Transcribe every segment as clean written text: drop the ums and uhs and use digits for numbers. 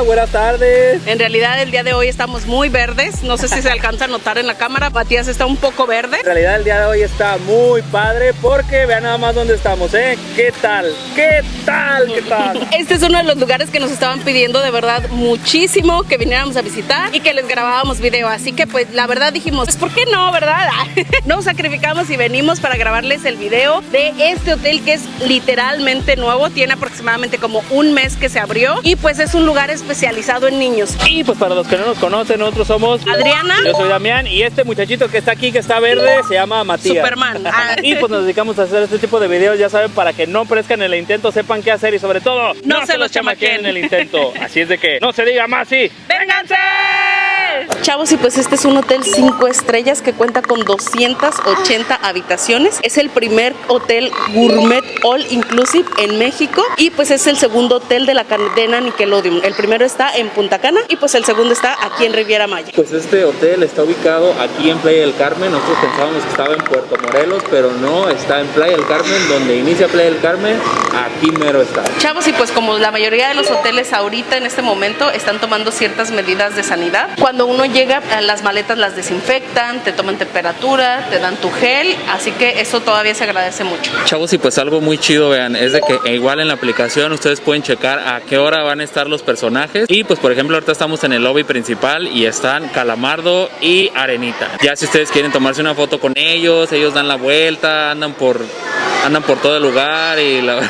Buenas tardes. En realidad el día de hoy estamos muy verdes. No sé si se alcanza a notar en la cámara. Matías está un poco verde. En realidad el día de hoy está muy padre porque vean nada más dónde estamos, ¿eh? ¿Qué tal? ¿Qué tal? ¿Qué tal? Este es uno de los lugares que nos estaban pidiendo de verdad muchísimo que viniéramos a visitar y que les grabábamos video. Así que pues la verdad dijimos, pues ¿por qué no, verdad? Nos sacrificamos y venimos para grabarles el video de este hotel que es literalmente nuevo. Tiene aproximadamente como un mes que se abrió y pues es un lugar especializado en niños. Y pues para los que no nos conocen, nosotros somos Adriana. Yo soy Damián y este muchachito que está aquí, que está verde, se llama Matías. Superman. Y pues nos dedicamos a hacer este tipo de videos, ya saben, para que no perezcan en el intento, sepan qué hacer y sobre todo, no se los chamaqueen en el intento. Así es de que no se diga más y ¡vénganse! Chavos, y pues este es un hotel 5 estrellas que cuenta con 280 habitaciones. Es el primer hotel gourmet all inclusive en México y pues es el segundo hotel de la cadena Nickelodeon. El primero está en Punta Cana y pues el segundo está aquí en Riviera Maya. Pues este hotel está ubicado aquí en Playa del Carmen. Nosotros pensábamos que estaba en Puerto Morelos, pero no, está en Playa del Carmen, donde inicia Playa del Carmen, aquí mero está. Chavos, y pues como la mayoría de los hoteles ahorita en este momento están tomando ciertas medidas de sanidad, cuando uno llega, las maletas las desinfectan, te toman temperatura, te dan tu gel, así que eso todavía se agradece mucho. Chavos, y pues algo muy chido, vean, es de que igual en la aplicación ustedes pueden checar a qué hora van a estar los personajes y pues por ejemplo ahorita estamos en el lobby principal y están Calamardo y Arenita. Ya si ustedes quieren tomarse una foto con ellos dan la vuelta, andan por todo el lugar y la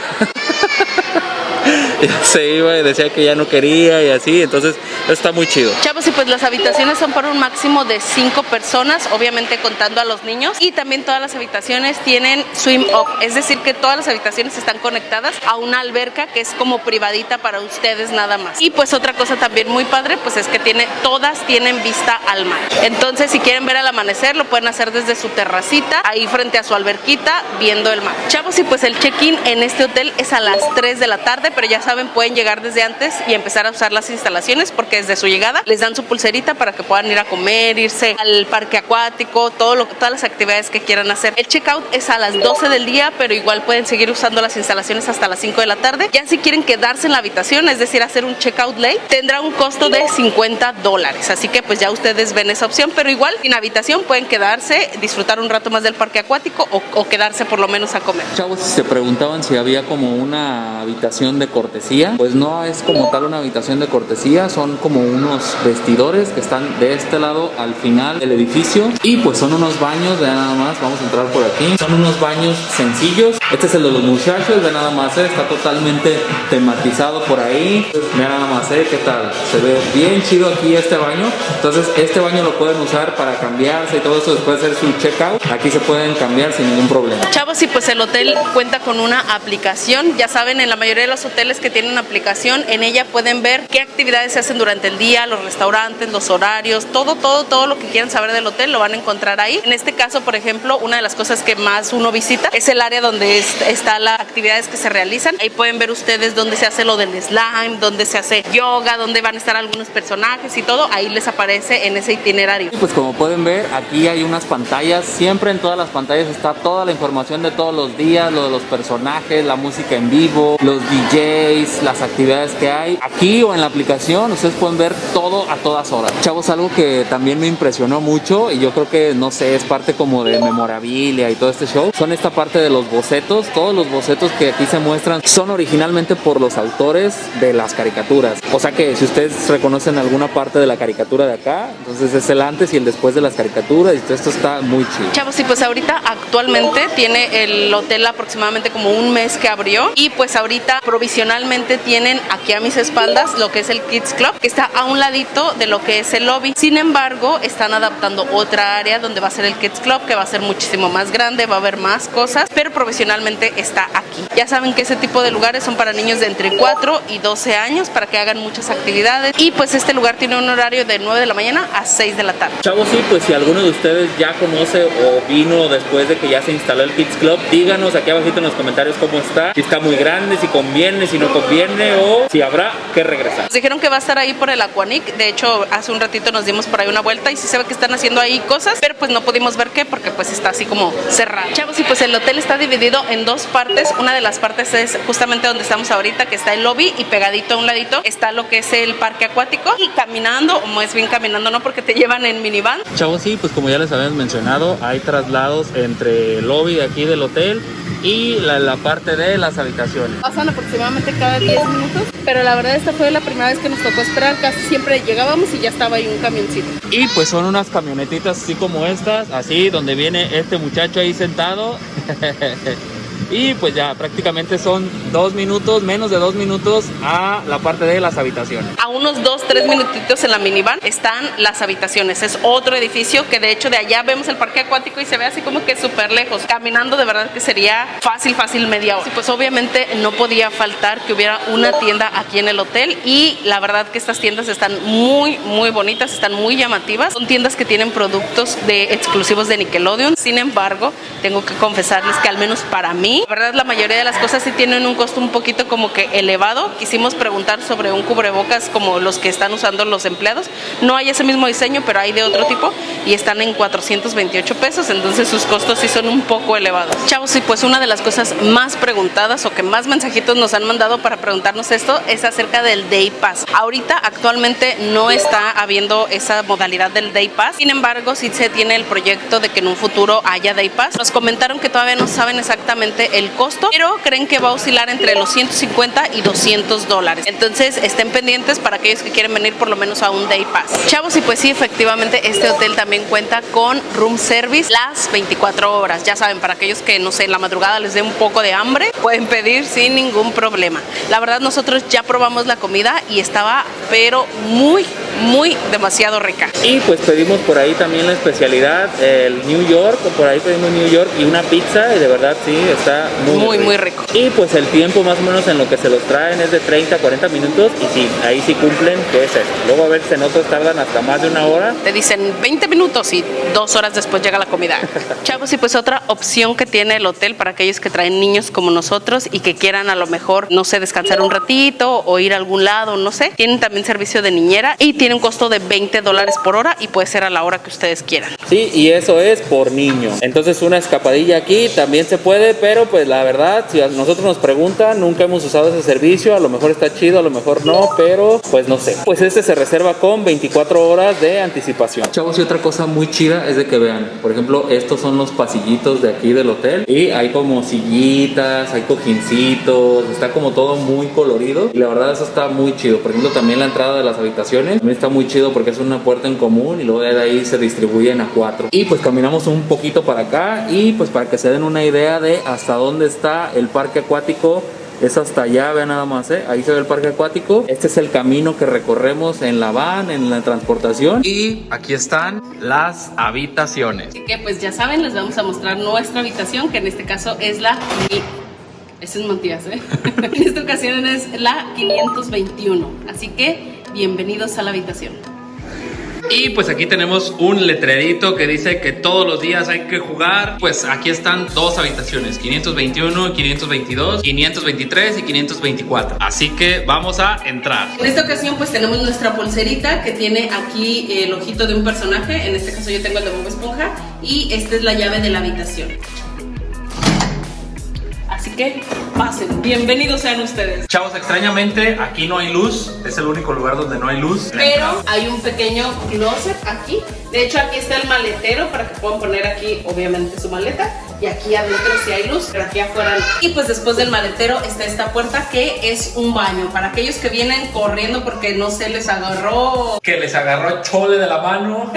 se iba y decía que ya no quería y así, entonces está muy chido. Chavos, y pues las habitaciones son para un máximo de 5 personas, obviamente contando a los niños, y también todas las habitaciones tienen swim up, es decir que todas las habitaciones están conectadas a una alberca que es como privadita para ustedes nada más. Y pues otra cosa también muy padre pues es que todas tienen vista al mar, entonces si quieren ver el amanecer lo pueden hacer desde su terracita, ahí frente a su alberquita viendo el mar. Chavos, y pues el check-in en este hotel es a las 3 de la tarde, pero ya saben, pueden llegar desde antes y empezar a usar las instalaciones porque desde su llegada les dan su pulserita para que puedan ir a comer, irse al parque acuático, todas las actividades que quieran hacer. El checkout es a las 12 del día, pero igual pueden seguir usando las instalaciones hasta las 5 de la tarde. Ya si quieren quedarse en la habitación, es decir, hacer un checkout late, tendrá un costo de $50. Así que pues ya ustedes ven esa opción, pero igual sin habitación pueden quedarse, disfrutar un rato más del parque acuático o quedarse por lo menos a comer. Chavos, se preguntaban si había como una habitación de cortesía, pues no es como tal una habitación de cortesía, son como unos vestidores que están de este lado al final del edificio y pues son unos baños, vean nada más, vamos a entrar por aquí, son unos baños sencillos. Este es el de los muchachos, vean nada más, está totalmente tematizado por ahí, vean nada más, qué tal, se ve bien chido aquí este baño. Entonces este baño lo pueden usar para cambiarse y todo eso, después de hacer su checkout, aquí se pueden cambiar sin ningún problema. Chavos, y pues el hotel cuenta con una aplicación, ya saben, en la mayoría de los hoteles que tienen una aplicación, en ella pueden ver qué actividades se hacen durante el día, los restaurantes, los horarios, todo lo que quieran saber del hotel lo van a encontrar ahí. En este caso, por ejemplo, una de las cosas que más uno visita es el área donde están las actividades que se realizan. Ahí pueden ver ustedes dónde se hace lo del slime, dónde se hace yoga, dónde van a estar algunos personajes y todo, ahí les aparece en ese itinerario. Pues como pueden ver, aquí hay unas pantallas, siempre en todas las pantallas está toda la información de todos los días, lo de los personajes, la música en vivo, los DJs, las actividades que hay. Aquí o en la aplicación ustedes pueden ver todo a todas horas. Chavos, algo que también me impresionó mucho y yo creo que, no sé, es parte como de memorabilia y todo este show, son esta parte de los bocetos. Todos los bocetos que aquí se muestran son originalmente por los autores de las caricaturas. O sea que si ustedes reconocen alguna parte de la caricatura de acá, entonces es el antes y el después de las caricaturas y todo esto está muy chido. Chavos, y pues ahorita actualmente tiene el hotel aproximadamente como un mes que abrió y pues ahorita provisionalmente tienen aquí a mis espaldas lo que es el Kids Club, que está a un ladito de lo que es el lobby. Sin embargo, están adaptando otra área donde va a ser el Kids Club, que va a ser muchísimo más grande, va a haber más cosas, pero provisionalmente está aquí. Ya saben que ese tipo de lugares son para niños de entre 4 y 12 años para que hagan muchas actividades y pues este lugar tiene un horario de 9 de la mañana a 6 de la tarde. Chavos, sí, pues si alguno de ustedes ya conoce o vino después de que ya se instaló el Kids Club, díganos aquí abajito en los comentarios cómo está, si está muy grande, si conviene, si no conviene o si habrá que regresar. Nos dijeron que va a estar ahí por el Aquanic. De hecho, hace un ratito nos dimos por ahí una vuelta y sí se ve que están haciendo ahí cosas, pero pues no pudimos ver qué porque pues está así como cerrado. Chavos, y pues el hotel está dividido en dos partes. Una de las partes es justamente donde estamos ahorita, que está el lobby, y pegadito a un ladito está lo que es el parque acuático. Y caminando, o más bien caminando no, porque te llevan en minivan. Chavos, sí, pues como ya les habíamos mencionado, hay traslados entre el lobby de aquí del hotel y la parte de las habitaciones. Pasan aproximadamente cada 10 minutos, pero la verdad esta fue la primera vez que nos tocó esperar. Casi siempre llegábamos y ya estaba ahí un camioncito. Y pues son unas camionetitas así como estas, así donde viene este muchacho ahí sentado. Y pues ya prácticamente son 2 minutos, menos de 2 minutos a la parte de las habitaciones. A unos 2-3 minutitos en la minivan están las habitaciones. Es otro edificio que de hecho de allá vemos el parque acuático y se ve así como que súper lejos. Caminando de verdad que sería fácil media hora. Y pues obviamente no podía faltar que hubiera una tienda aquí en el hotel, y la verdad que estas tiendas están muy bonitas, están muy llamativas. Son tiendas que tienen productos exclusivos de Nickelodeon. Sin embargo, tengo que confesarles que al menos para mí, la verdad, la mayoría de las cosas sí tienen un costo un poquito como que elevado. Quisimos preguntar sobre un cubrebocas como los que están usando los empleados. No hay ese mismo diseño, pero hay de otro tipo y están en 428 pesos, entonces sus costos sí son un poco elevados. Chavos, y pues una de las cosas más preguntadas o que más mensajitos nos han mandado para preguntarnos esto es acerca del Day Pass. Ahorita actualmente no está habiendo esa modalidad del Day Pass, sin embargo sí se tiene el proyecto de que en un futuro haya Day Pass. Nos comentaron que todavía no saben exactamente el costo, pero creen que va a oscilar entre los 150 y 200 dólares. Entonces estén pendientes para aquellos que quieren venir por lo menos a un Day Pass. Chavos, y pues sí, efectivamente este hotel también cuenta con room service las 24 horas. Ya saben, para aquellos que no sé, en la madrugada les dé un poco de hambre, pueden pedir sin ningún problema. La verdad, nosotros ya probamos la comida y estaba pero muy demasiado rica. Y pues pedimos por ahí también la especialidad, el New York, por ahí pedimos New York y una pizza, y de verdad sí, está muy rico. Y pues el tiempo más o menos en lo que se los traen es de 30 a 40 minutos, y sí, ahí sí cumplen, que es esto. Luego a veces en otros tardan hasta más de una hora. Te dicen 20 minutos y 2 horas después llega la comida. Chavos, y pues otra opción que tiene el hotel para aquellos que traen niños como nosotros y que quieran a lo mejor, no sé, descansar un ratito o ir a algún lado, no sé, tienen también servicio de niñera y tiene un costo de 20 dólares por hora y puede ser a la hora que ustedes quieran. Sí, y eso es por niño. Entonces una escapadilla aquí también se puede, pero pues la verdad, si a nosotros nos preguntan, nunca hemos usado ese servicio. A lo mejor está chido, a lo mejor no, pero pues no sé. Pues este se reserva con 24 horas de anticipación. Chavos, y otra cosa muy chida es de que vean, por ejemplo, estos son los pasillitos de aquí del hotel y hay como sillitas, hay cojincitos, está como todo muy colorido y la verdad eso está muy chido. Por ejemplo, también la entrada de las habitaciones también está muy chido porque es una puerta en común y luego de ahí se distribuyen a 4. Y pues caminamos un poquito para acá y pues para que se den una idea de hasta dónde está el parque acuático. Es hasta allá, vean nada más, ahí se ve el parque acuático. Este es el camino que recorremos en la van, en la transportación. Y aquí están las habitaciones. Así que pues ya saben, les vamos a mostrar nuestra habitación, que en este caso es la... Ese es Matías, En esta ocasión es la 521. Así que bienvenidos a la habitación. Y pues aquí tenemos un letrerito que dice que todos los días hay que jugar. Pues aquí están dos habitaciones, 521, 522, 523 y 524. Así que vamos a entrar. En esta ocasión pues tenemos nuestra pulserita que tiene aquí el ojito de un personaje. En este caso yo tengo el de Bob Esponja. Y esta es la llave de la habitación. Así que pasen, bienvenidos sean ustedes. Chavos, extrañamente aquí no hay luz. Es el único lugar donde no hay luz. Pero hay un pequeño closet aquí. De hecho aquí está el maletero para que puedan poner aquí obviamente su maleta. Y aquí adentro sí hay luz, pero aquí afuera no. Y pues después del maletero está esta puerta que es un baño. Para aquellos que vienen corriendo porque no se les agarró... Que les agarró chole de la mano.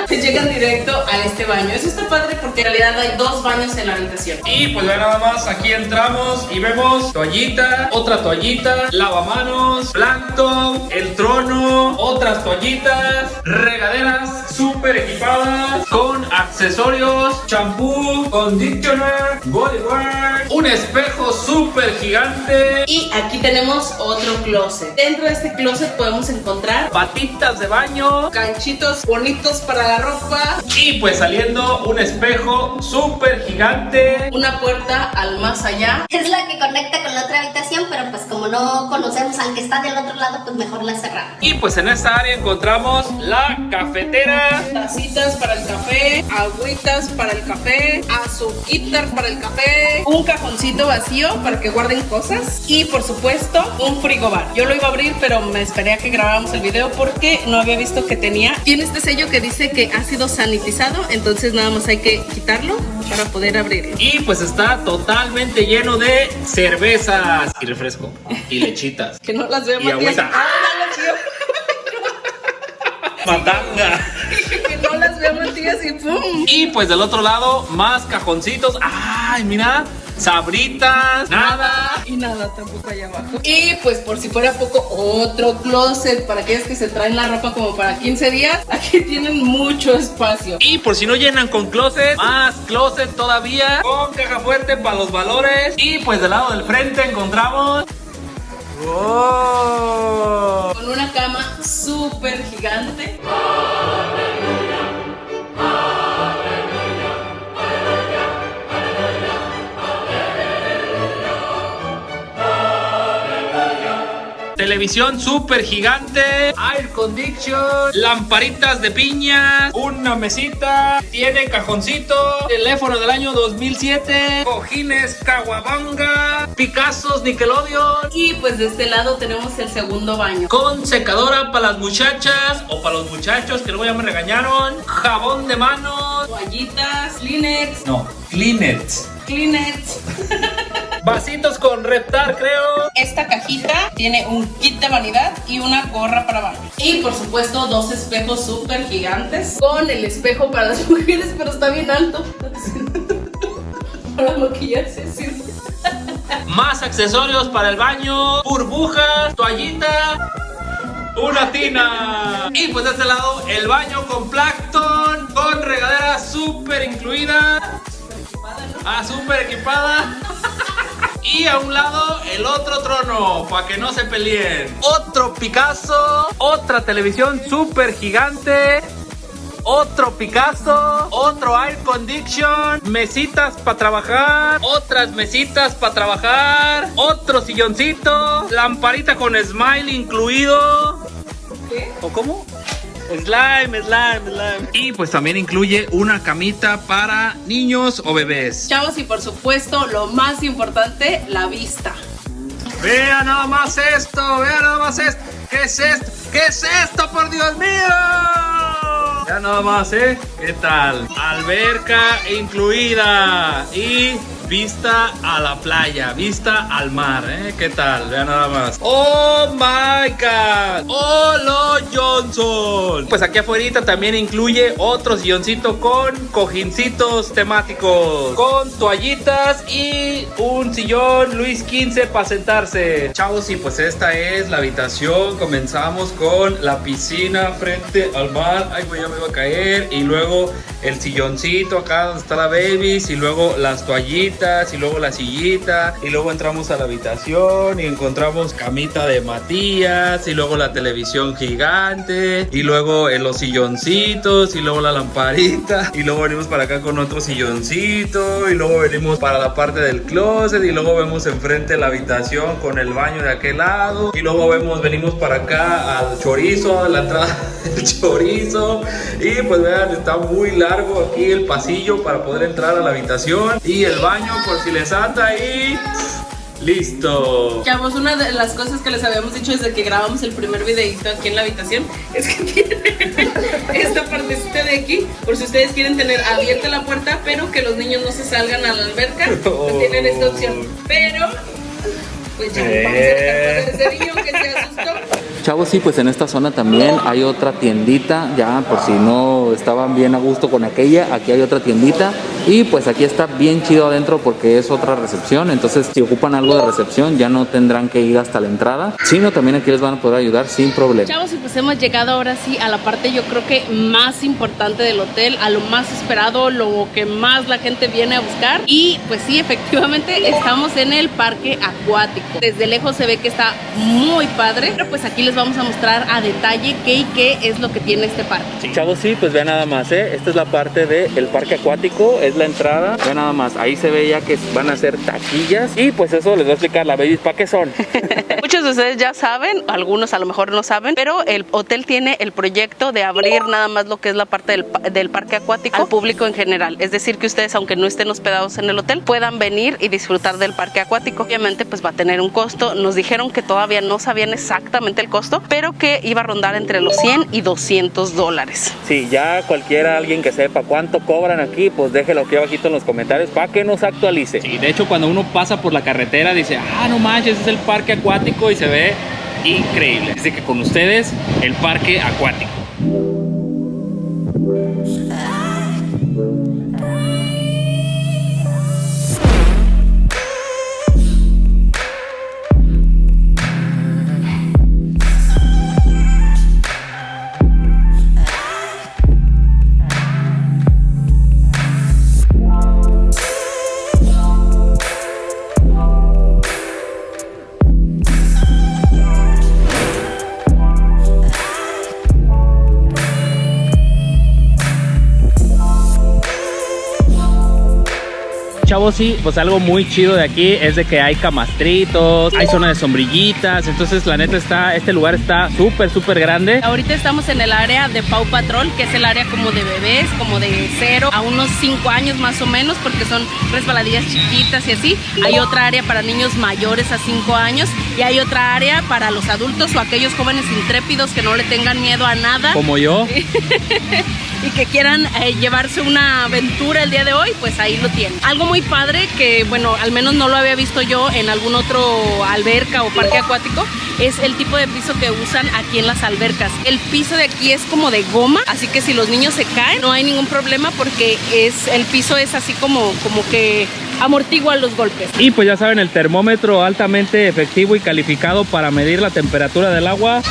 Llegan directo a este baño. Eso está padre porque en realidad hay 2 baños en la habitación. Y pues vean nada más, aquí entramos y vemos toallita, otra toallita, lavamanos, plancton, el trono, otras toallitas, regaderas súper equipadas con accesorios, champú, con conditioner, bodywear, un espejo súper gigante. Y aquí tenemos otro closet. Dentro de este closet podemos encontrar Patitas de baño, ganchitos bonitos para la ropa. y pues saliendo un espejo súper gigante. Una puerta al más allá. Es la que conecta con la otra habitación, pero pues como no conocemos al que está del otro lado, pues mejor la cerramos. Y pues en esta área encontramos la cafetera. Tacitas para el café, agüitas para el café, azuquitar para el café, un cajoncito vacío para que guarden cosas y por supuesto un frigobar. Yo lo iba a abrir, pero me esperé a que grabáramos el video porque no había visto que tiene este sello que dice que ha sido sanitizado, entonces nada más hay que quitarlo para poder abrirlo. Y pues está totalmente lleno de cervezas y refresco y lechitas. Que no las veo, Y Matías. agüita. Ah, no las veo. Matanga. Que no las veo, Matías, y ¡pum! Y pues del otro lado, más cajoncitos. ¡Ay, mira! Sabritas, nada. Y nada tampoco allá abajo. Y pues por si fuera poco, otro closet para aquellos que se traen la ropa como para 15 días. Aquí tienen mucho espacio. Y por si no llenan con closet, más closet todavía, con caja fuerte para los valores. Y pues del lado del frente encontramos... ¡Oh! Con una cama súper gigante. Televisión súper gigante, air condition, lamparitas de piña, una mesita, tiene cajoncito, teléfono del año 2007, cojines Kawabanga, Picassos Nickelodeon, Y pues de este lado tenemos el segundo baño. con secadora para las muchachas o para los muchachos que luego ya me regañaron, jabón de manos, Toallitas, Kleenex, no, Kleenex, Kleenex. vasitos con Reptar creo. Esta cajita tiene un kit de vanidad y una gorra para baño. Y por supuesto dos espejos súper gigantes. Con el espejo para las mujeres, pero está bien alto. Para maquillarse, sí. Más accesorios para el baño, burbujas, toallita, una tina. Y pues de este lado el baño con plancton, con regadera súper incluida. Súper equipada. Y a un lado el otro trono, para que no se peleen. Otro Picasso, otra televisión súper gigante. Otro Picasso, otro air condition, mesitas para trabajar, otras mesitas para trabajar, otro silloncito, lamparita con smile incluido. ¿Qué? ¿O cómo? Slime. Y pues también incluye una camita para niños o bebés. Chavos, y por supuesto, lo más importante, la vista. Vea nada más esto, vea nada más esto. ¿Qué es esto? ¿Qué es esto, por Dios mío? Ya nada más, ¿eh? ¿Qué tal? Alberca incluida y vista a la playa, vista al mar, ¿eh? ¿Qué tal? Vean nada más. ¡Oh, my God! ¡Hola, Johnson! Pues aquí afuera también incluye otro silloncito con cojincitos temáticos, con toallitas y un sillón Luis XV para sentarse. Chavos, y pues esta es la habitación. Comenzamos con la piscina frente al mar. Ay, güey, ya me iba a caer. Y luego el silloncito acá donde está la babies. Y luego las toallitas. Y luego la sillita. Y luego entramos a la habitación y encontramos camita de Matías. Y luego la televisión gigante. Y luego los silloncitos. Y luego la lamparita. Y luego venimos para acá con otro silloncito. Y luego venimos para la parte del closet. Y luego vemos enfrente la habitación con el baño de aquel lado. Y luego venimos para acá al chorizo, a la entrada del chorizo. Y pues vean, está muy largo aquí el pasillo para poder entrar a la habitación. Y el baño por si les anda ahí. Listo. Chavos, una de las cosas que les habíamos dicho desde que grabamos el primer videito aquí en la habitación es que tiene esta partecita de aquí, por si ustedes quieren tener abierta la puerta, pero que los niños no se salgan a la alberca, pues tienen esta opción. Pero, pues ya vamos a dejar pasar ese niño que se asustó. Chavos, sí, pues en esta zona también hay otra tiendita, ya por si no estaban bien a gusto con aquella, aquí hay otra tiendita Y pues aquí está bien chido adentro porque es otra recepción, entonces si ocupan algo de recepción ya no tendrán que ir hasta la entrada, sino también aquí les van a poder ayudar sin problema. Chavos, y pues hemos llegado ahora sí a la parte, yo creo que más importante del hotel, a lo más esperado, lo que más la gente viene a buscar. Y pues sí, efectivamente estamos en el parque acuático. Desde lejos se ve que está muy padre, pero pues aquí les vamos a mostrar a detalle qué y qué es lo que tiene este parque. Sí. Chavos, sí, pues vean nada más, esta es la parte del parque acuático, es la entrada. Vean nada más, ahí se ve ya que van a hacer taquillas. Y pues eso les voy a explicar, la babies, ¿para qué son? Muchos de ustedes ya saben, algunos a lo mejor no saben, pero el hotel tiene el proyecto de abrir nada más lo que es la parte del parque acuático al público en general. Es decir, que ustedes, aunque no estén hospedados en el hotel, puedan venir y disfrutar del parque acuático. Obviamente pues va a tener un costo. Nos dijeron que todavía no sabían exactamente el costo, pero que iba a rondar entre los $100 y $200. Sí, ya alguien que sepa cuánto cobran aquí, pues déjelo aquí abajito en los comentarios para que nos actualice. Sí, de hecho cuando uno pasa por la carretera dice, no manches, es el parque acuático y se ve increíble. Así que con ustedes, el parque acuático. Chavos, sí, pues algo muy chido de aquí es de que hay camastritos, hay zona de sombrillitas, entonces la neta este lugar está súper grande. Ahorita estamos en el área de Paw Patrol, que es el área como de bebés, como de 0 a unos 5 años más o menos, porque son resbaladillas chiquitas y así. Hay otra área para niños mayores a 5 años y hay otra área para los adultos o aquellos jóvenes intrépidos que no le tengan miedo a nada. Como yo. Y que quieran llevarse una aventura el día de hoy, pues ahí lo tienen. Algo muy padre que, bueno, al menos no lo había visto yo en algún otro alberca o parque acuático, es el tipo de piso que usan aquí en las albercas. El piso de aquí es como de goma, así que si los niños se caen no hay ningún problema porque el piso es así como que amortigua los golpes. Y pues ya saben, el termómetro altamente efectivo y calificado para medir la temperatura del agua.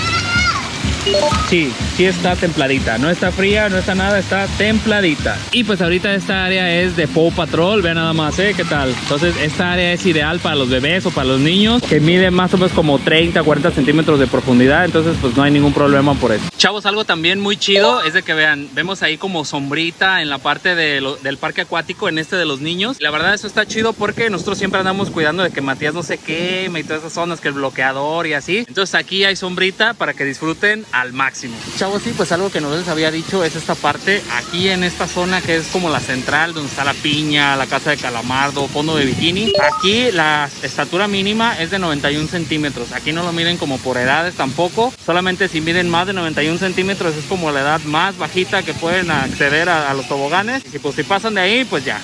Sí está templadita, no está fría, no está nada, está templadita. Y pues ahorita esta área es de Paw Patrol, vean nada más, ¿qué tal? Entonces esta área es ideal para los bebés o para los niños, que mide más o menos como 30-40 centímetros de profundidad, entonces pues no hay ningún problema por eso. Chavos, algo también muy chido es de que vean, vemos ahí como sombrita en la parte del parque acuático, en de los niños. Y la verdad eso está chido porque nosotros siempre andamos cuidando de que Matías no se queme y todas esas zonas, que el bloqueador y así. Entonces aquí hay sombrita para que disfruten al máximo. Chavos, sí, pues algo que no les había dicho es esta parte, aquí en esta zona que es como la central, donde está la piña, la casa de calamardo, fondo de bikini. Aquí la estatura mínima es de 91 centímetros. Aquí no lo miden como por edades tampoco, solamente si miden más de 91 centímetros es como la edad más bajita que pueden acceder a los toboganes. Y pues si pasan de ahí, pues ya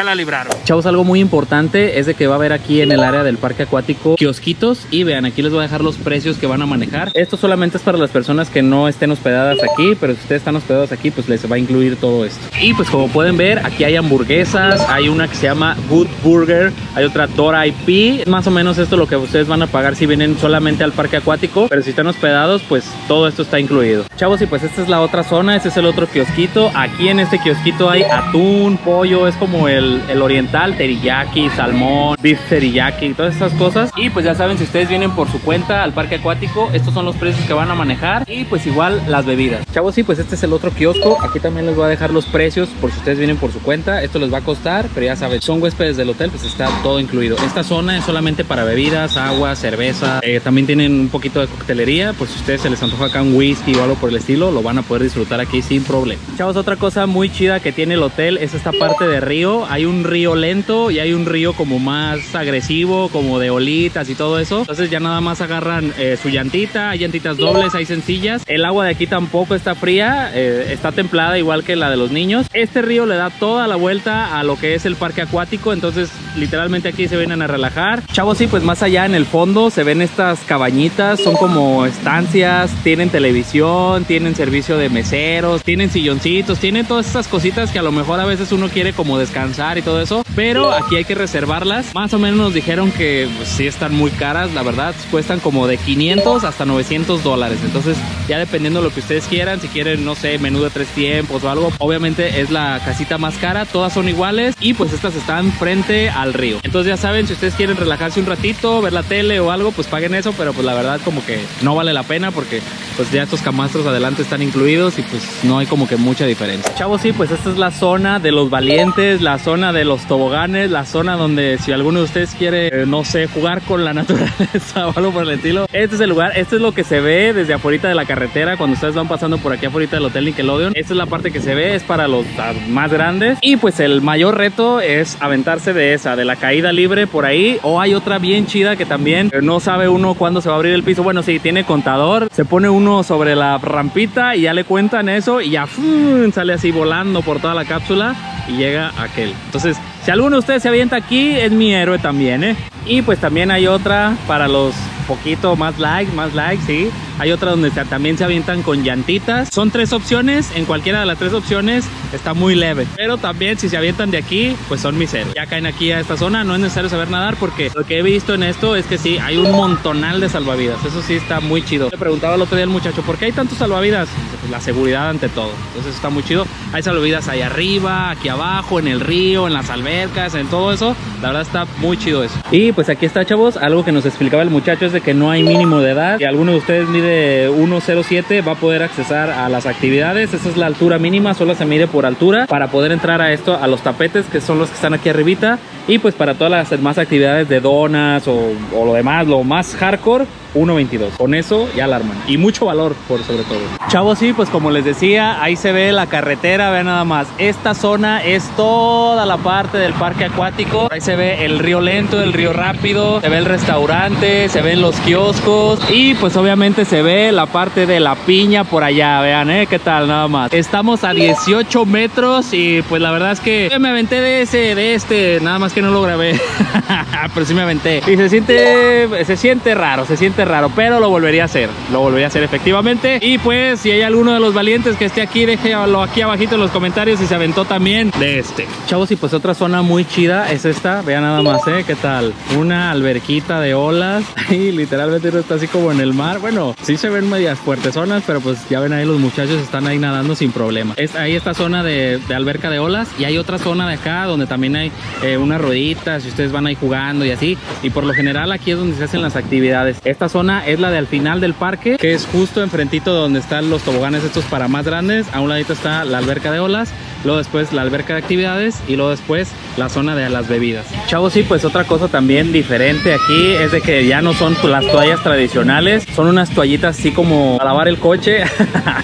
la libraron. Chavos, algo muy importante es de que va a haber aquí en el área del parque acuático kiosquitos y vean, aquí les voy a dejar los precios que van a manejar. Esto solamente es para las personas que no estén hospedadas aquí, pero si ustedes están hospedados aquí, pues les va a incluir todo esto. Y pues como pueden ver, aquí hay hamburguesas, hay una que se llama Good Burger, hay otra Dora IP. Más o menos esto es lo que ustedes van a pagar si vienen solamente al parque acuático, pero si están hospedados, pues todo esto está incluido. Chavos, y pues esta es la otra zona, este es el otro kiosquito. Aquí en este kiosquito hay atún, pollo, es como el oriental, teriyaki, salmón, beef teriyaki, todas estas cosas. Y pues ya saben, si ustedes vienen por su cuenta al parque acuático, estos son los precios que van a manejar y pues igual las bebidas. Chavos, sí, pues este es el otro kiosco. Aquí también les voy a dejar los precios por si ustedes vienen por su cuenta. Esto les va a costar, pero ya saben, son huéspedes del hotel, pues está todo incluido. Esta zona es solamente para bebidas, agua, cerveza. También tienen un poquito de coctelería, pues si ustedes se les antoja acá un whisky o algo por el estilo, lo van a poder disfrutar aquí sin problema. Chavos, otra cosa muy chida que tiene el hotel es esta parte de río. río. Hay un río lento y hay un río como más agresivo, como de olitas y todo eso. Entonces ya nada más agarran su llantita, hay llantitas dobles, hay sencillas. El agua de aquí tampoco está fría, está templada igual que la de los niños. Este río le da toda la vuelta a lo que es el parque acuático, entonces literalmente aquí se vienen a relajar. Chavos, sí, pues más allá en el fondo se ven estas cabañitas, son como estancias, tienen televisión, tienen servicio de meseros, tienen silloncitos, tienen todas estas cositas que a lo mejor a veces uno quiere como descansar y todo eso, pero aquí hay que reservarlas. Más o menos nos dijeron que pues, sí están muy caras, la verdad, cuestan como de 500 hasta 900 dólares, entonces ya dependiendo de lo que ustedes quieran, si quieren, no sé, menú de 3 tiempos o algo, obviamente es la casita más cara, todas son iguales y pues estas están frente al río. Entonces ya saben, si ustedes quieren relajarse un ratito, ver la tele o algo, pues paguen eso, pero pues la verdad como que no vale la pena porque pues ya estos camastros adelante están incluidos y pues no hay como que mucha diferencia. Chavos, sí, pues esta es la zona de los valientes, la zona de los toboganes, la zona donde si alguno de ustedes quiere, no sé, jugar con la naturaleza o algo por el estilo, este es el lugar, esto es lo que se ve desde afuera de la carretera cuando ustedes van pasando por aquí afuera del Hotel Nickelodeon. Esta es la parte que se ve, es para los más grandes y pues el mayor reto es aventarse de esa, de la caída libre por ahí, o hay otra bien chida que también no sabe uno cuándo se va a abrir el piso. Bueno, sí, tiene contador, se pone uno sobre la rampita y ya le cuentan eso y ya sale así volando por toda la cápsula y llega aquel. Entonces, si alguno de ustedes se avienta aquí, es mi héroe también, ¿eh? Y pues también hay otra para los poquito más likes, sí. Hay otra donde también se avientan con llantitas. Son 3 opciones, en cualquiera de las 3 opciones está muy leve. Pero también si se avientan de aquí, pues son mis héroes. Ya caen aquí a esta zona, no es necesario saber nadar porque lo que he visto en esto es que sí, hay un montonal de salvavidas. Eso sí está muy chido. Le preguntaba el otro día al muchacho, ¿por qué hay tantos salvavidas? Pues la seguridad ante todo. Entonces está muy chido. Hay salvavidas ahí arriba, aquí abajo, en el río, en las albercas, en todo eso. La verdad está muy chido eso. Y pues aquí está, chavos, algo que nos explicaba el muchacho es de que no hay mínimo de edad. Si alguno de ustedes mide 1.07 va a poder accesar a las actividades. Esa es la altura mínima, solo se mide por altura para poder entrar a esto, a los tapetes que son los que están aquí arribita. Y pues para todas las demás actividades de donas o lo demás, lo más hardcore, 1.22. Con eso ya la arman. Y mucho valor por sobre todo. Chavos, sí, pues como les decía, ahí se ve la carretera, vean nada más. Esta zona es toda la parte del parque acuático. Ahí se ve el río lento, el río rápido, se ve el restaurante, se ven los kioscos y pues obviamente se ve la parte de la piña por allá, vean, qué tal nada más. Estamos a 18 metros y pues la verdad es que me aventé de este, nada más que no lo grabé. Pero sí me aventé. Y se siente raro, pero lo volvería a hacer efectivamente. Y pues si hay alguno de los valientes que esté aquí, déjalo aquí abajito en los comentarios si se aventó también de este. Chavos, y pues otra zona muy chida es esta, vean nada más, qué tal, una alberquita de olas y literalmente no está así como en el mar. Bueno, sí se ven medias fuertes zonas, pero pues ya ven ahí los muchachos están ahí nadando sin problema. Ahí esta zona de alberca de olas y hay otra zona de acá donde también hay unas rueditas y ustedes van ahí jugando y así, y por lo general aquí es donde se hacen las actividades. Esta zona es la de al final del parque, que es justo enfrentito donde están los toboganes estos para más grandes. A un ladito está la alberca de olas, luego después la alberca de actividades y luego después la zona de las bebidas. Chavos, sí, pues otra cosa también diferente aquí es de que ya no son las toallas tradicionales, son unas toallitas así como para lavar el coche.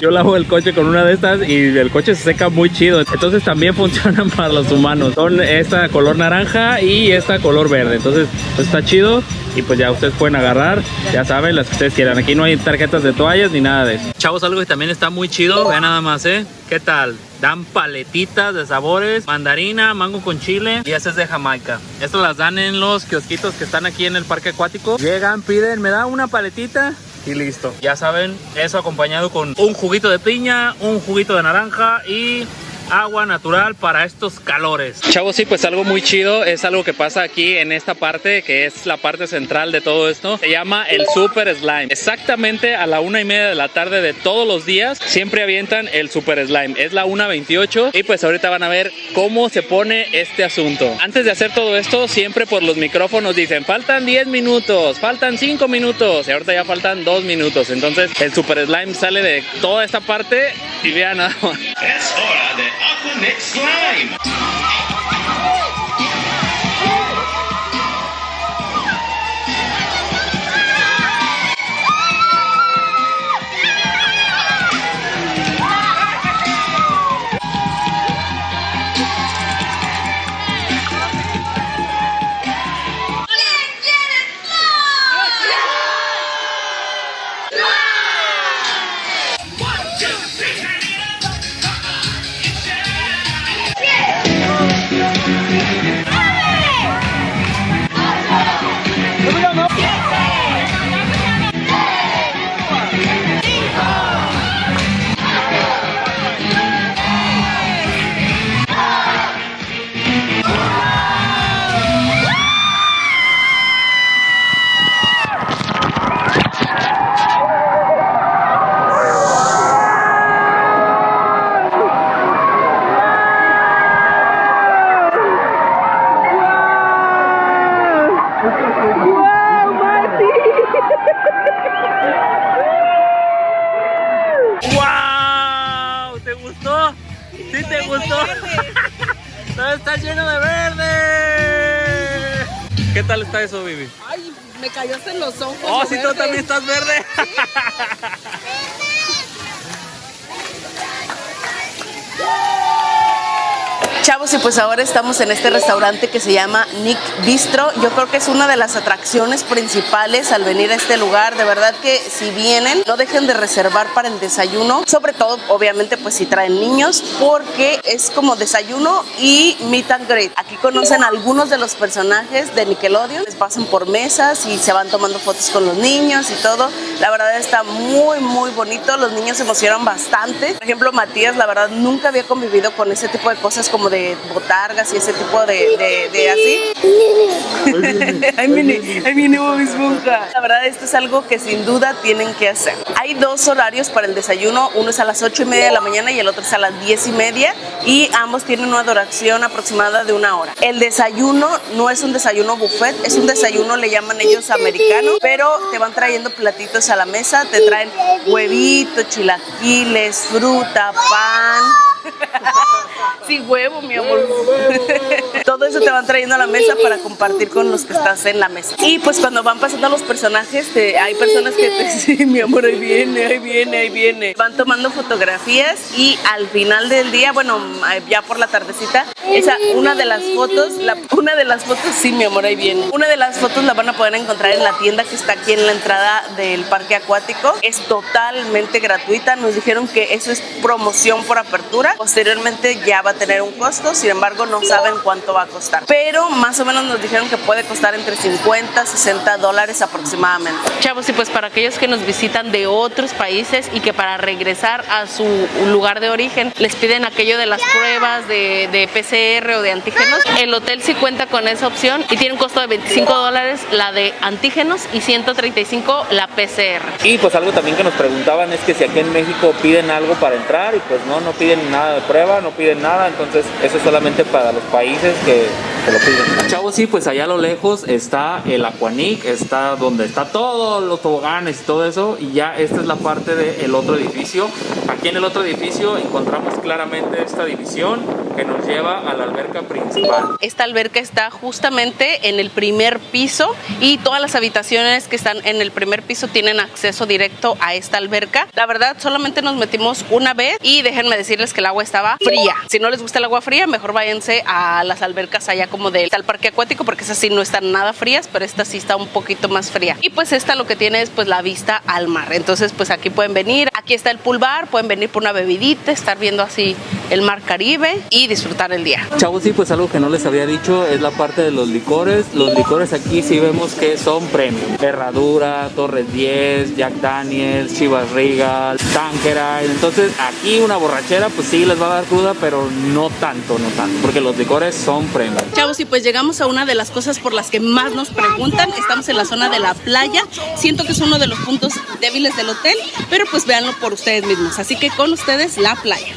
Yo lavo el coche con una de estas y el coche se seca muy chido, entonces también funcionan para los humanos. Son esta color naranja y esta color verde, entonces pues está chido. Y pues ya ustedes pueden agarrar, ya saben, las que ustedes quieran. Aquí no hay tarjetas de toallas ni nada de eso. Chavos, algo que también está muy chido, vean nada más, ¿qué tal? Dan paletitas de sabores, mandarina, mango con chile y esa es de Jamaica. Estas las dan en los kiosquitos que están aquí en el parque acuático. Llegan, piden, me da una paletita y listo. Ya saben, eso acompañado con un juguito de piña, un juguito de naranja y agua natural para estos calores. Chavos, sí, pues algo muy chido es algo que pasa aquí en esta parte, que es la parte central de todo esto. Se llama el Super Slime. Exactamente a la 1:30 de la tarde de todos los días siempre avientan el Super Slime. Es la 1:28 y pues ahorita van a ver cómo se pone este asunto. Antes de hacer todo esto, siempre por los micrófonos dicen faltan 10 minutos, faltan 5 minutos y ahorita ya faltan 2 minutos. Entonces el Super Slime sale de toda esta parte y vean nada más. Es hora de Aquanex Slime. ¡Está lleno de verde! ¿Qué tal está eso, Vivi? Ay, me cayó hasta en los ojos. Oh, si tú también estás verde. ¿Sí? Chavos, y pues ahora estamos en este restaurante que se llama Nick Bistro. Yo creo que es una de las atracciones principales al venir a este lugar. De verdad que si vienen, no dejen de reservar para el desayuno. Sobre todo, obviamente, pues si traen niños, porque es como desayuno y meet and greet. Aquí conocen a algunos de los personajes de Nickelodeon. Les pasan por mesas y se van tomando fotos con los niños y todo. La verdad está muy, muy bonito. Los niños se emocionan bastante. Por ejemplo, Matías, la verdad, nunca había convivido con ese tipo de cosas como de botargas y ese tipo de así. Ay, viene Bob Esponja. La verdad, esto es algo que sin duda tienen que hacer. Hay dos horarios para el desayuno. Uno es a las 8:30 de la mañana y el otro es a las 10:30. Y ambos tienen una duración aproximada de 1 hora. El desayuno no es un desayuno buffet, es un desayuno, le llaman ellos americano, pero te van trayendo platitos a la mesa. Te traen huevitos, chilaquiles, fruta, pan. Sí, huevo, mi amor. Todo eso te van trayendo a la mesa para compartir con los que estás en la mesa. Y pues cuando van pasando los personajes, hay personas que te dicen, mi amor, ahí viene, ahí viene, ahí viene. Van tomando fotografías y al final del día, bueno, ya por la tardecita, una de las fotos, sí, mi amor, ahí viene. Una de las fotos la van a poder encontrar en la tienda que está aquí en la entrada del parque acuático. Es totalmente gratuita. Nos dijeron que eso es promoción por apertura. Posteriormente ya va a tener un costo, sin embargo no saben cuánto va a costar. Pero más o menos nos dijeron que puede costar entre $50 a $60 aproximadamente. Chavos, y pues para aquellos que nos visitan de otros países y que para regresar a su lugar de origen les piden aquello de las pruebas de PCR o de antígenos, el hotel sí cuenta con esa opción y tiene un costo de $25 la de antígenos y $135 la PCR. Y pues algo también que nos preguntaban es que si aquí en México piden algo para entrar y pues no piden nada de prueba, no piden nada, entonces eso es solamente para los países que lo piden. Chavos, sí, pues allá a lo lejos está el Aquanic, está donde está todos los toboganes y todo eso, y ya esta es la parte del otro edificio. Aquí en el otro edificio encontramos claramente esta división que nos lleva a la alberca principal. Esta alberca está justamente en el primer piso y todas las habitaciones que están en el primer piso tienen acceso directo a esta alberca. La verdad, solamente nos metimos una vez y déjenme decirles que el agua estaba fría. Si no les gusta el agua fría, mejor váyanse a las albercas allá como del parque acuático, porque esas sí no están nada frías, pero esta sí está un poquito más fría. Y pues esta lo que tiene es pues la vista al mar. Entonces pues aquí pueden venir, aquí está el pool bar, pueden venir por una bebidita, estar viendo así el mar Caribe y disfrutar el día. Chavos, sí, pues algo que no les había dicho es la parte de los licores. Los licores aquí sí vemos que son premium. Herradura, Torres 10, Jack Daniels, Chivas Regal, Tanqueray. Entonces aquí una borrachera pues sí les va a dar cruda, pero no tanto, porque los licores son premium. Chavos, y pues llegamos a una de las cosas por las que más nos preguntan. Estamos en la zona de la playa. Siento que es uno de los puntos débiles del hotel, pero pues véanlo por ustedes mismos. Así que con ustedes, la playa.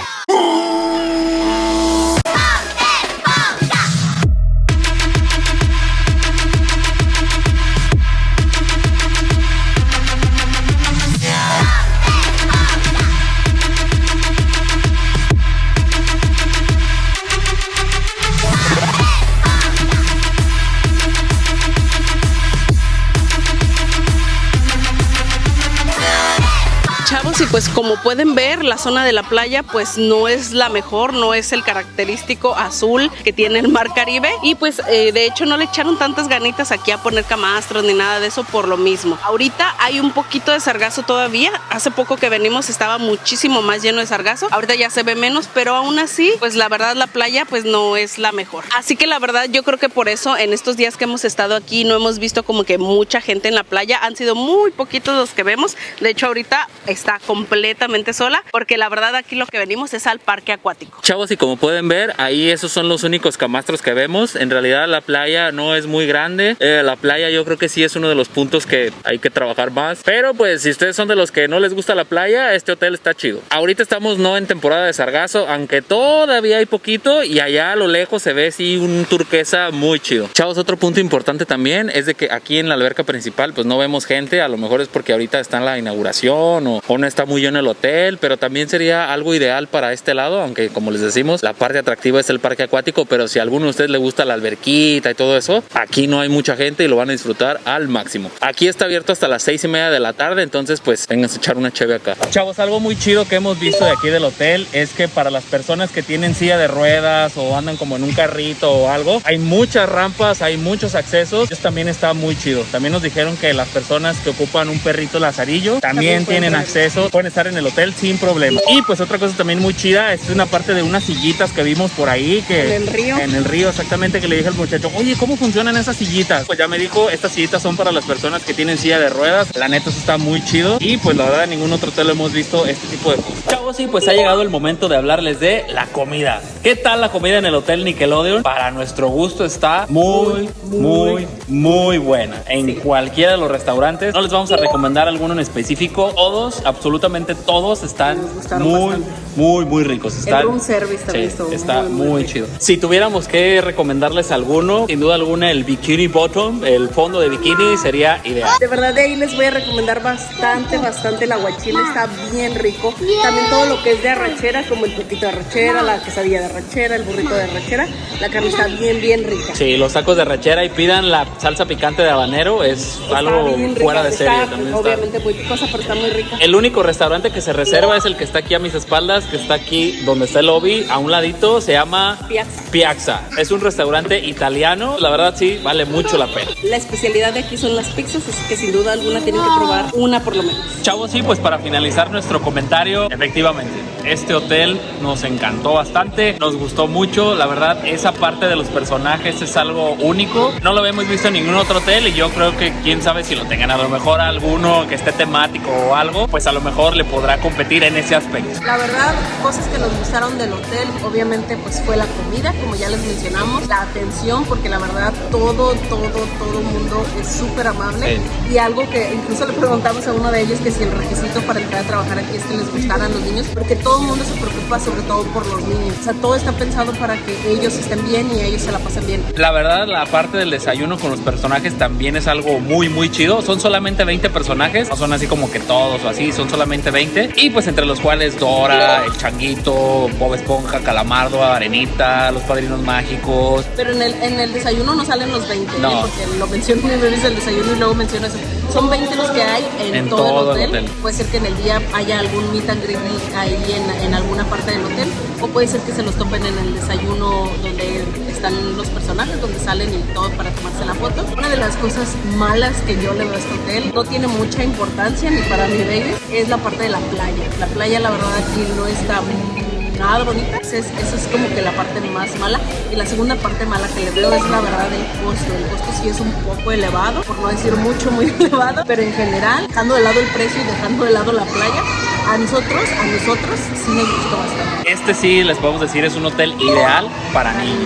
Y pues como pueden ver, la zona de la playa pues no es la mejor, no es el característico azul que tiene el mar Caribe y pues de hecho no le echaron tantas ganitas aquí a poner camastros ni nada de eso por lo mismo. Ahorita hay un poquito de sargazo todavía, hace poco que venimos estaba muchísimo más lleno de sargazo, ahorita ya se ve menos, pero aún así pues la verdad la playa pues no es la mejor. Así que la verdad yo creo que por eso en estos días que hemos estado aquí no hemos visto como que mucha gente en la playa, han sido muy poquitos los que vemos, de hecho ahorita está completamente sola, porque la verdad aquí lo que venimos es al parque acuático. Chavos, y como pueden ver, ahí esos son los únicos camastros que vemos. En realidad la playa no es muy grande. La playa yo creo que sí es uno de los puntos que hay que trabajar más. Pero pues si ustedes son de los que no les gusta la playa, este hotel está chido. Ahorita estamos no en temporada de sargazo, aunque todavía hay poquito, y allá a lo lejos se ve sí un turquesa muy chido. Chavos, otro punto importante también es de que aquí en la alberca principal pues no vemos gente. A lo mejor es porque ahorita está en la inauguración o no está muy lleno el hotel, pero también sería algo ideal para este lado, aunque como les decimos, la parte atractiva es el parque acuático, pero si a alguno de ustedes le gusta la alberquita y todo eso, aquí no hay mucha gente y lo van a disfrutar al máximo. Aquí está abierto hasta las 6:30 de la tarde, entonces pues vengan a echar una cheve acá. Chavos, algo muy chido que hemos visto de aquí del hotel es que para las personas que tienen silla de ruedas o andan como en un carrito o algo, hay muchas rampas, hay muchos accesos. Eso también está muy chido. También nos dijeron que las personas que ocupan un perrito lazarillo también tienen acceso, pueden estar en el hotel sin problema. Y pues otra cosa también muy chida es una parte de unas sillitas que vimos por ahí, que en el río exactamente, que le dije al muchacho, oye, ¿cómo funcionan esas sillitas? Pues ya me dijo, estas sillitas son para las personas que tienen silla de ruedas. La neta, eso está muy chido y pues la verdad en ningún otro hotel hemos visto este tipo de cosas. Chavos, y pues ha llegado el momento de hablarles de la comida. ¿Qué tal la comida en el hotel Nickelodeon? Para nuestro gusto está muy buena. En cualquiera de los restaurantes, no les vamos a recomendar alguno en específico. Todos, absolutamente todos están muy ricos. Están, el room service también está muy chido. Si tuviéramos que recomendarles alguno, sin duda alguna el Bikini Bottom, el fondo de bikini sería ideal. De verdad, de ahí les voy a recomendar bastante el aguachile, está bien rico. También todo lo que es de arrachera, como el pulpito de arrachera, la quesadilla de arrachera, el burrito de arrachera, la carne está bien rica. Sí, los tacos de arrachera, y pidan la salsa picante de habanero, está algo fuera de serie. También obviamente muy picosa, pero está muy rica. El único restaurante que se reserva es el que está aquí a mis espaldas, que está aquí donde está el lobby, a un ladito, se llama Piazza. Es un restaurante italiano, la verdad sí, vale mucho la pena. La especialidad de aquí son las pizzas, así que sin duda alguna tienen que probar una por lo menos. Chavos, sí, pues para finalizar nuestro comentario, efectivamente, este hotel nos encantó bastante, nos gustó mucho, la verdad, esa parte de los personajes es algo único, no lo hemos visto en ningún otro hotel y yo creo que quién sabe si lo tengan, a lo mejor alguno que esté temático o algo, pues a lo mejor le podrá competir en ese aspecto. La verdad, cosas que nos gustaron del hotel, obviamente pues fue la comida, como ya les mencionamos, la atención, porque la verdad todo mundo es súper amable, y algo que incluso le preguntamos a uno de ellos que si el requisito para entrar a trabajar aquí es que les gustaran los niños, porque todo el mundo se preocupa sobre todo por los niños, o sea, todo está pensado para que ellos estén bien y ellos se la pasen bien. La verdad, la parte del desayuno con los personajes también es algo muy chido, son solamente 20 personajes, no son así como que todos o así, son solamente 20, y pues entre los cuales Dora, el Changuito, Bob Esponja, Calamardo, Arenita, los Padrinos Mágicos. Pero en el desayuno no salen los 20, no. Porque lo menciono una vez el desayuno y luego menciono eso. Son 20 los que hay en todo el hotel. Puede ser que en el día haya algún meet and greet ahí en alguna parte del hotel, o puede ser que se los topen en el desayuno donde están los personajes, donde salen y todo para tomarse la foto. Una de las cosas malas que yo le veo a este hotel, no tiene mucha importancia ni para mi baby, es la parte de la playa. La playa, la verdad, aquí no está nada bonita. Eso es como que la parte más mala. Y la segunda parte mala que le veo es la verdad el costo. El costo sí es un poco elevado, por no decir muy elevado, pero en general, dejando de lado el precio y dejando de lado la playa, a nosotros sí nos gustó bastante. Este sí, les podemos decir, es un hotel ideal para niños.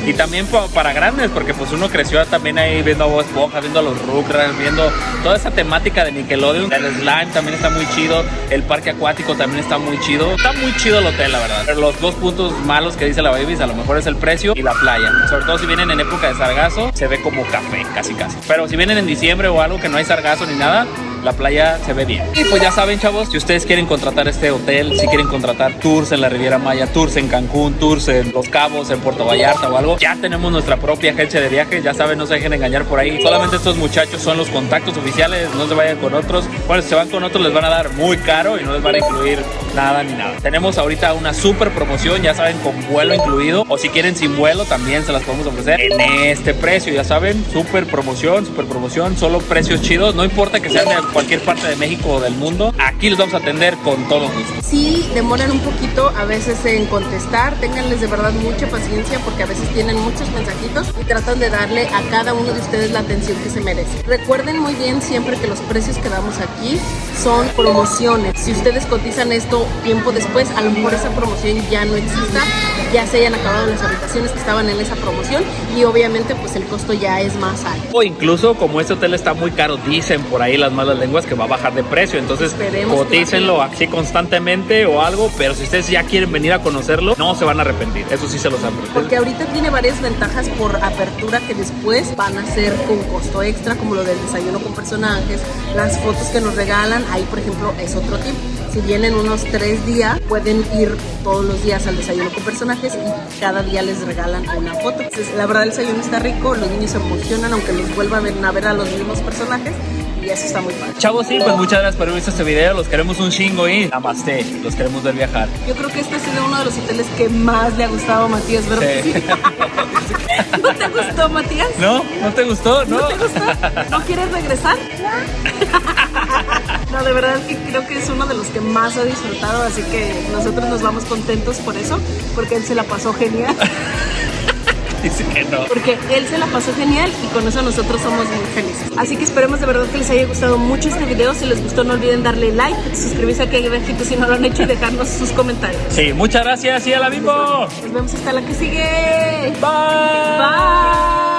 Y también para grandes, porque pues uno creció también ahí viendo a Bob Esponja, viendo a los Rugrats, viendo toda esa temática de Nickelodeon. El slime también está muy chido, el parque acuático también está muy chido. Está muy chido el hotel, la verdad. Pero los dos puntos malos que dice la Babies a lo mejor es el precio y la playa. Sobre todo si vienen en época de sargazo, se ve como café, casi. Pero si vienen en diciembre o algo que no hay sargazo ni nada, la playa se ve bien. Y pues ya saben, chavos, si ustedes quieren contratar este hotel, si quieren contratar tours en la Riviera Maya, tours en Cancún, tours en Los Cabos, en Puerto Vallarta o algo, ya tenemos nuestra propia agencia de viajes. Ya saben, no se dejen engañar por ahí. Solamente estos muchachos son los contactos oficiales, no se vayan con otros. Bueno, si se van con otros les van a dar muy caro y no les van a incluir nada ni nada. Tenemos ahorita una super promoción, ya saben, con vuelo incluido, o si quieren sin vuelo también se las podemos ofrecer en este precio. Ya saben, super promoción, solo precios chidos, no importa que sean de cualquier parte de México o del mundo, aquí los vamos a atender con todo gusto. Sí, demoran un poquito a veces en contestar, ténganles de verdad mucha paciencia porque a veces tienen muchos mensajitos y tratan de darle a cada uno de ustedes la atención que se merece. Recuerden muy bien siempre que los precios que damos aquí son promociones. Si ustedes cotizan esto tiempo después, a lo mejor esa promoción ya no exista, ya se hayan acabado las habitaciones que estaban en esa promoción y obviamente pues el costo ya es más alto. O incluso como este hotel está muy caro, dicen por ahí las malas lenguas que va a bajar de precio, entonces cotícenlo así constantemente o algo, pero si ustedes ya quieren venir a conocerlo, no se van a arrepentir, eso sí se los advierto. Porque ahorita tiene varias ventajas por apertura que después van a ser con costo extra, como lo del desayuno con personajes, las fotos que nos regalan, ahí por ejemplo es otro tip. Si vienen unos 3 días, pueden ir todos los días al desayuno con personajes y cada día les regalan una foto. Entonces, la verdad el desayuno está rico, los niños se emocionan aunque los vuelvan a ver a los mismos personajes. Y eso está muy padre. Chavos, sí, pues muchas gracias por haber visto este video. Los queremos un chingo y namaste. Los queremos ver viajar. Yo creo que este ha sido uno de los hoteles que más le ha gustado a Matías, ¿verdad? Sí. ¿No te gustó, Matías? ¿No? ¿No te gustó? ¿No te gustó? ¿No quieres regresar? No, de verdad que creo que es uno de los que más ha disfrutado, así que nosotros nos vamos contentos por eso, porque él se la pasó genial. Dice que no. Porque él se la pasó genial y con eso nosotros somos muy felices. Así que esperemos de verdad que les haya gustado mucho este video. Si les gustó, no olviden darle like, suscribirse aquí abajito si no lo han hecho y dejarnos sus comentarios. Sí, muchas gracias y a la mismo. Nos vemos hasta la que sigue. Bye. Bye.